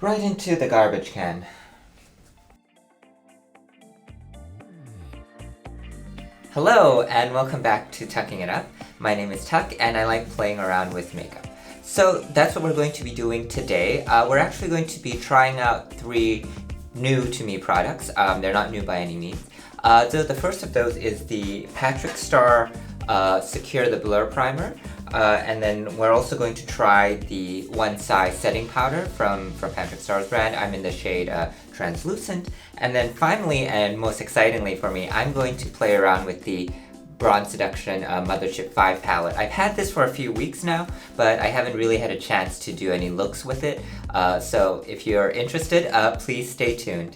Right into the garbage can. Hello, and welcome back to Tucking It Up. My name is Tuck, and I like playing around with makeup. So that's what we're going to be doing today. We're actually going to be trying out 3 new to me products. They're not new by any means. So the first of those is the Patrick Starrr Secure the Blur Primer. And then we're also going to try the One Size setting powder from Patrick Starr's brand. I'm in the shade Translucent. And then finally, and most excitingly for me, I'm going to play around with the Seduction Mothership V palette. I've had this for a few weeks now, but I haven't really had a chance to do any looks with it. So if you're interested, please stay tuned.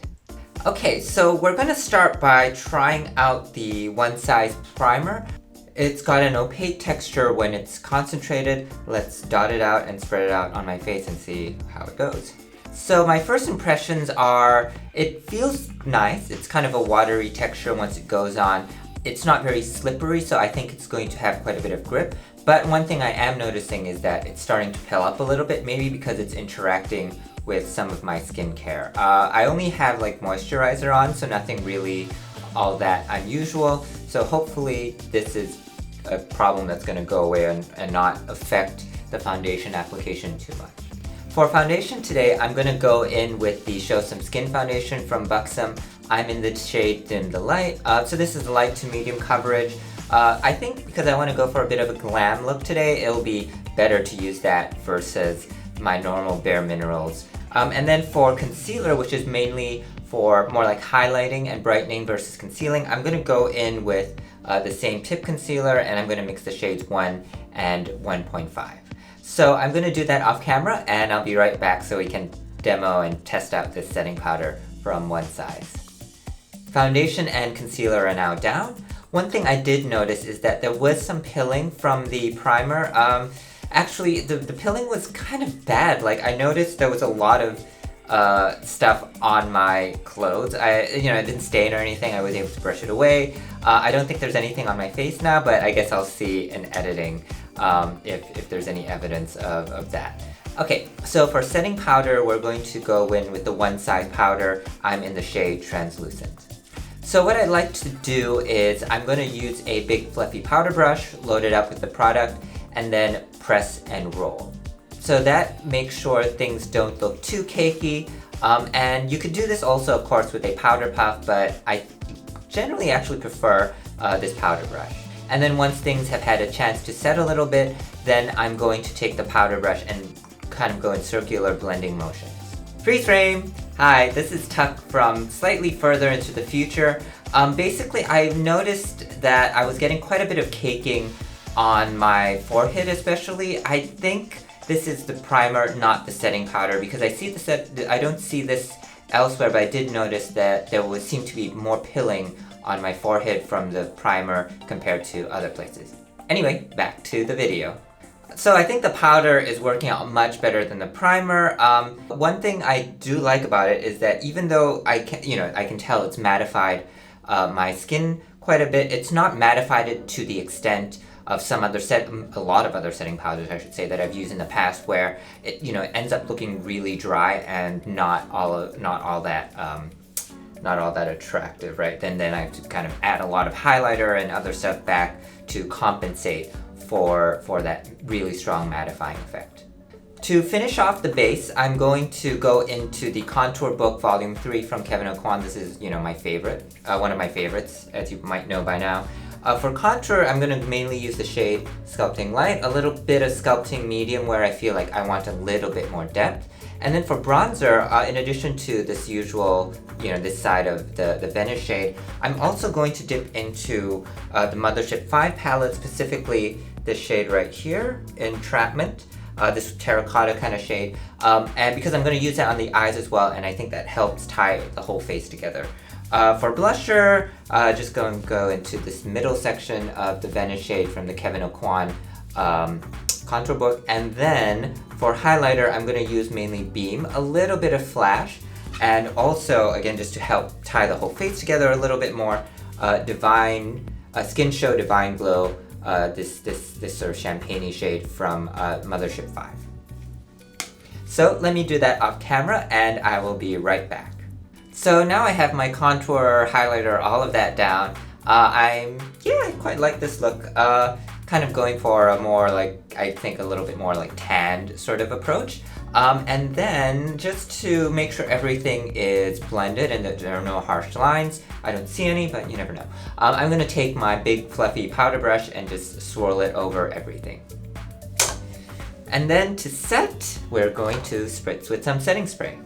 Okay, so we're gonna start by trying out the One Size primer. It's got an opaque texture when it's concentrated. Let's dot it out and spread it out on my face and see how it goes. So my first impressions are, it feels nice. It's kind of a watery texture once it goes on. It's not very slippery, so I think it's going to have quite a bit of grip. But one thing I am noticing is that it's starting to peel up a little bit, maybe because it's interacting with some of my skincare. I only have like moisturizer on, so nothing really all that unusual. So hopefully this is a problem that's going to go away and not affect the foundation application too much. For foundation today, I'm going to go in with the Show Some Skin foundation from Buxom. I'm in the shade Dim the Light. So this is light to medium coverage. I think because I want to go for a bit of a glam look today, it'll be better to use that versus my normal Bare Minerals. And then for concealer, which is mainly for more like highlighting and brightening versus concealing, I'm going to go in with the same tip concealer, and I'm going to mix the shades 1 and 1.5. So I'm going to do that off camera, and I'll be right back so we can demo and test out this setting powder from One Size. Foundation and concealer are now down. One thing I did notice is that there was some pilling from the primer. Actually, the pilling was kind of bad. Like, I noticed there was a lot of stuff on my clothes. It didn't stain or anything. I was able to brush it away. I don't think there's anything on my face now, but I guess I'll see in editing if there's any evidence of that. Okay, so for setting powder, we're going to go in with the One Size powder. I'm in the shade Translucent. So what I like to do is I'm going to use a big fluffy powder brush, load it up with the product, and then press and roll. So that makes sure things don't look too cakey. And you could do this also, of course, with a powder puff, but I generally actually prefer this powder brush. And then once things have had a chance to set a little bit, then I'm going to take the powder brush and kind of go in circular blending motions. Freeze frame! Hi, this is Tuck from slightly further into the future. Basically, I noticed that I was getting quite a bit of caking on my forehead especially. I think this is the primer, not the setting powder, because I don't see this elsewhere, but I did notice that there seem to be more pilling on my forehead from the primer compared to other places. Anyway, back to the video. So I think the powder is working out much better than the primer. One thing I do like about it is that even though I can tell it's mattified my skin quite a bit, it's not mattified it to the extent of a lot of other setting powders, I should say, that I've used in the past, where it ends up looking really dry and not all that attractive, right? Then I have to kind of add a lot of highlighter and other stuff back to compensate for that really strong mattifying effect. To finish off the base, I'm going to go into the Contour Book Volume 3 from Kevyn Aucoin. This is, my favorite, one of my favorites, as you might know by now. For contour, I'm going to mainly use the shade Sculpting Light, a little bit of Sculpting Medium where I feel like I want a little bit more depth. And then for bronzer, in addition to this usual, this side of the Venice shade, I'm also going to dip into the Mothership V palette, specifically this shade right here, Entrapment, this terracotta kind of shade. And because I'm going to use that on the eyes as well, and I think that helps tie the whole face together. For blusher, just going to go into this middle section of the Venice shade from the Kevyn Aucoin contour book. And then for highlighter, I'm going to use mainly Beam, a little bit of Flash, and also, again, just to help tie the whole face together a little bit more, Skin Show Divine Glow, this sort of champagne-y shade from Mothership V. So let me do that off camera and I will be right back. So now I have my contour, highlighter, all of that down. I quite like this look. Kind of going for a more like, I think a little bit more like tanned sort of approach. And then just to make sure everything is blended and that there are no harsh lines, I don't see any, but you never know. I'm gonna take my big fluffy powder brush and just swirl it over everything. And then to set, we're going to spritz with some setting spray.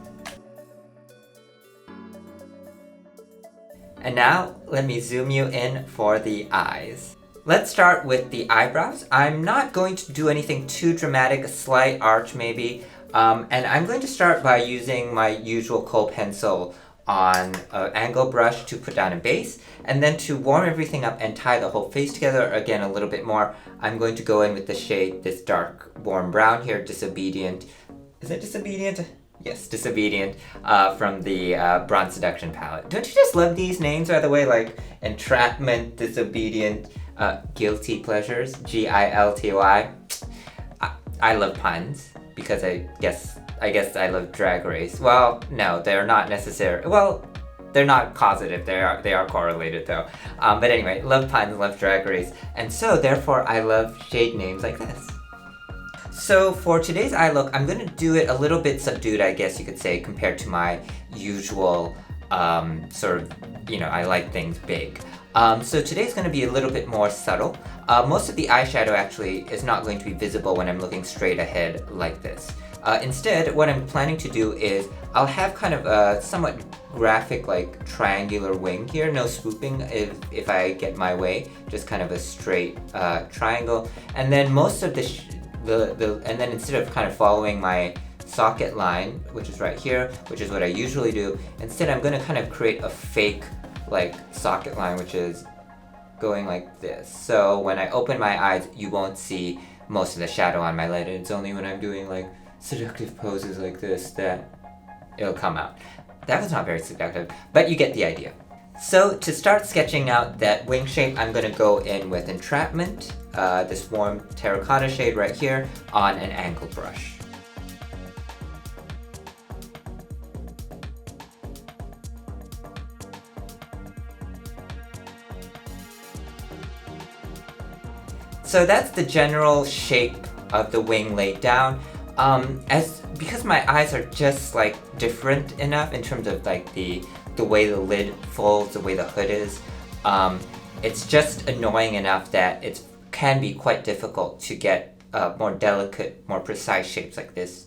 And now, let me zoom you in for the eyes. Let's start with the eyebrows. I'm not going to do anything too dramatic, a slight arch maybe. And I'm going to start by using my usual kohl pencil on an angle brush to put down a base. And then to warm everything up and tie the whole face together, again a little bit more, I'm going to go in with the shade, this dark warm brown here, Disobedient. Is it Disobedient? Yes, Disobedient, from the Bronze Seduction palette. Don't you just love these names, by the way? Like Entrapment, Disobedient, Guilty Pleasures, G-I-L-T-Y. I love puns, because I guess I love Drag Race. Well, no, they're not necessary. Well, they're not causative, they are correlated though. But anyway, love puns, love Drag Race, and so therefore I love shade names like this. So for today's eye look, I'm gonna do it a little bit subdued, I guess you could say, compared to my usual sort of, I like things big. So today's gonna be a little bit more subtle. Most of the eyeshadow actually is not going to be visible when I'm looking straight ahead like this. Instead, what I'm planning to do is I'll have kind of a somewhat graphic like triangular wing here, no swooping if I get my way, just kind of a straight triangle. And then most of and then instead of kind of following my socket line, which is right here, which is what I usually do, instead I'm going to kind of create a fake like socket line, which is going like this. So when I open my eyes, you won't see most of the shadow on my lid. It's only when I'm doing like seductive poses like this that it'll come out. That was not very seductive, but you get the idea. So to start sketching out that wing shape, I'm going to go in with Entrapment, this warm terracotta shade right here, on an angle brush. So that's the general shape of the wing laid down. Because my eyes are just like different enough in terms of like the way the lid folds, the way the hood is, it's just annoying enough that it can be quite difficult to get more delicate, more precise shapes like this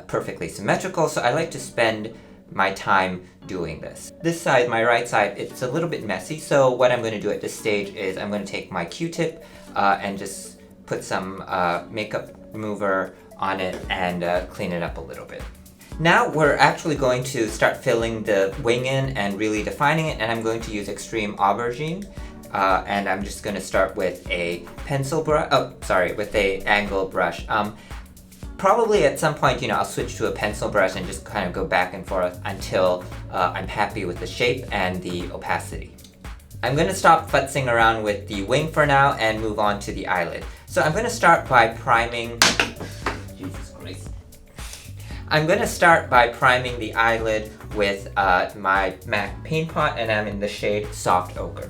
perfectly symmetrical, so I like to spend my time doing this. This side, my right side, it's a little bit messy, so what I'm going to do at this stage is I'm going to take my Q-tip and just put some makeup remover on it and clean it up a little bit. Now we're actually going to start filling the wing in and really defining it, and I'm going to use Extreme Aubergine, and I'm just going to start with a pencil brush, with a angle brush. Probably at some point, I'll switch to a pencil brush and just kind of go back and forth until I'm happy with the shape and the opacity. I'm going to stop futzing around with the wing for now and move on to the eyelid. So I'm going to start by priming... Jesus Christ. I'm going to start by priming the eyelid with my MAC paint pot, and I'm in the shade Soft Ochre.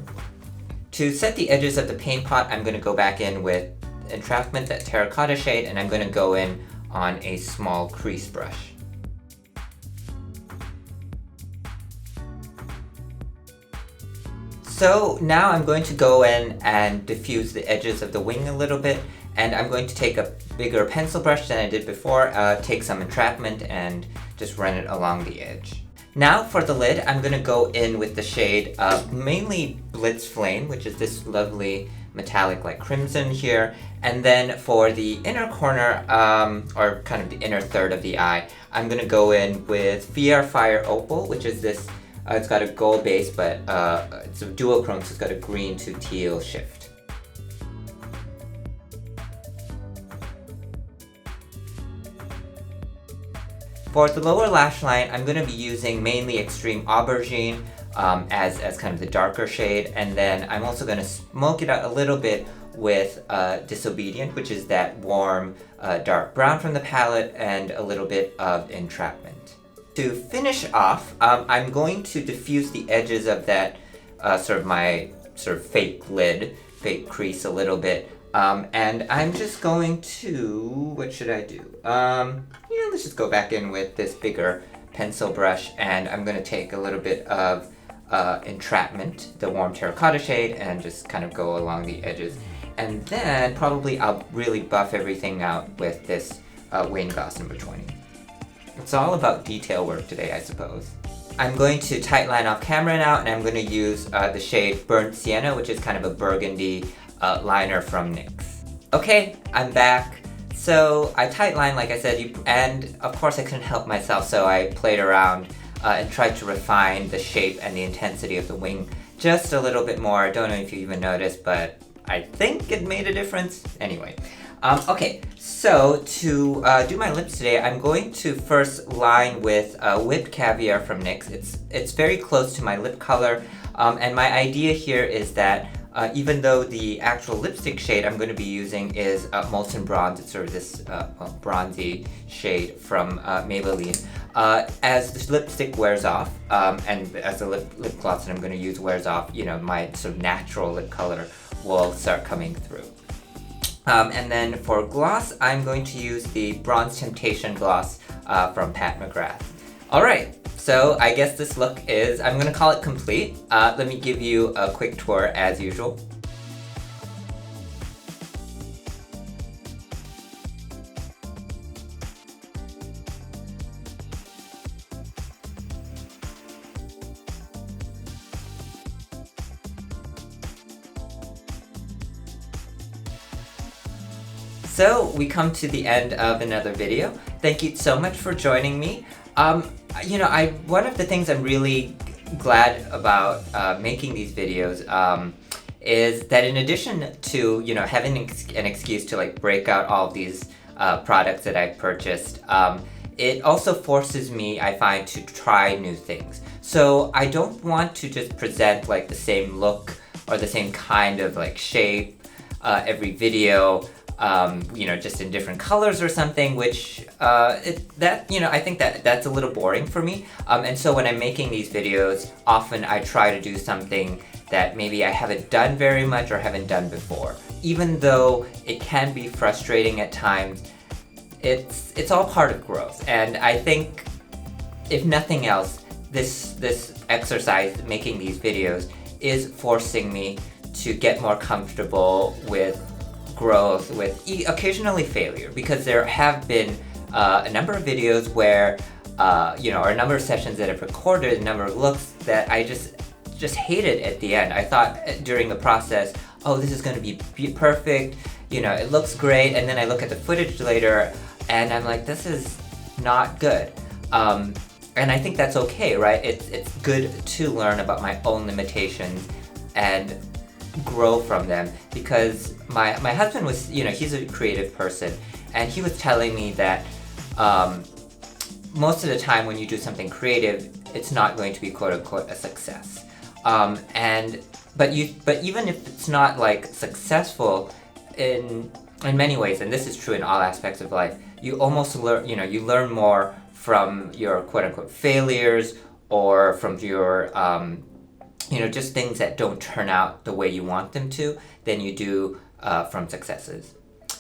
To set the edges of the paint pot, I'm going to go back in with Entrapment, that terracotta shade, and I'm going to go in on a small crease brush. So now I'm going to go in and diffuse the edges of the wing a little bit, and I'm going to take a bigger pencil brush than I did before, take some Entrapment and just run it along the edge. Now for the lid, I'm going to go in with the shade mainly Blitz Flame, which is this lovely metallic like crimson here, and then for the inner corner, or kind of the inner third of the eye, I'm going to go in with VR Fire Opal, which is this, it's got a gold base, but it's a duochrome, so it's got a green to teal shift. For the lower lash line, I'm going to be using mainly Extreme Aubergine as kind of the darker shade, and then I'm also going to smoke it out a little bit with Disobedient, which is that warm dark brown from the palette, and a little bit of Entrapment. To finish off, I'm going to diffuse the edges of that my fake lid, fake crease a little bit. And I'm just going to, what should I do? Let's just go back in with this bigger pencil brush, and I'm going to take a little bit of Entrapment, the warm terracotta shade, and just kind of go along the edges. And then probably I'll really buff everything out with this Wayne Goss number 20. It's all about detail work today, I suppose. I'm going to tight line off camera now, and I'm going to use the shade Burnt Sienna, which is kind of a burgundy liner from NYX. Okay, I'm back. So I tight line, like I said, and of course I couldn't help myself, so I played around and tried to refine the shape and the intensity of the wing just a little bit more. I don't know if you even noticed, but I think it made a difference. Anyway, okay, so to do my lips today, I'm going to first line with Whipped Caviar from NYX. It's very close to my lip color, and my idea here is that even though the actual lipstick shade I'm going to be using is Molten Bronze, it's sort of this bronzy shade from Maybelline, as this lipstick wears off, and as the lip gloss that I'm going to use wears off, my sort of natural lip color will start coming through. And then for gloss, I'm going to use the Bronze Temptation gloss from Pat McGrath. Alright, so I guess this look is, I'm going to call it complete. Let me give you a quick tour as usual. So we come to the end of another video. Thank you so much for joining me. One of the things I'm really glad about making these videos is that in addition to having an excuse to break out all of these products that I've purchased, it also forces me, I find, to try new things. So I don't want to just present the same look or the same kind of shape every video. Just in different colors or something, which I think that's a little boring for me. And so when I'm making these videos, often I try to do something that maybe I haven't done very much or haven't done before. Even though it can be frustrating at times, it's all part of growth. And I think, if nothing else, this exercise, making these videos, is forcing me to get more comfortable with growth, with occasionally failure, because there have been a number of videos where, or a number of sessions that I've recorded, a number of looks that I just hated at the end. I thought during the process, oh, this is going to be perfect, it looks great, and then I look at the footage later, and I'm like, this is not good. And I think that's okay, right? It's good to learn about my own limitations and grow from them, because my husband was, he's a creative person, and he was telling me that most of the time when you do something creative, it's not going to be quote-unquote a success. But even if it's not successful in many ways, and this is true in all aspects of life, you almost learn, you learn more from your quote-unquote failures, or from your just things that don't turn out the way you want them to, than you do from successes.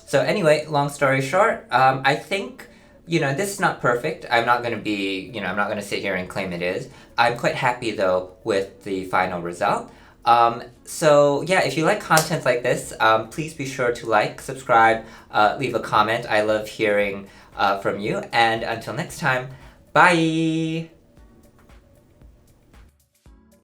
So anyway, long story short, I think, this is not perfect. I'm not going to sit here and claim it is. I'm quite happy though with the final result. So yeah, if you like content like this, please be sure to like, subscribe, leave a comment. I love hearing from you. And until next time, bye!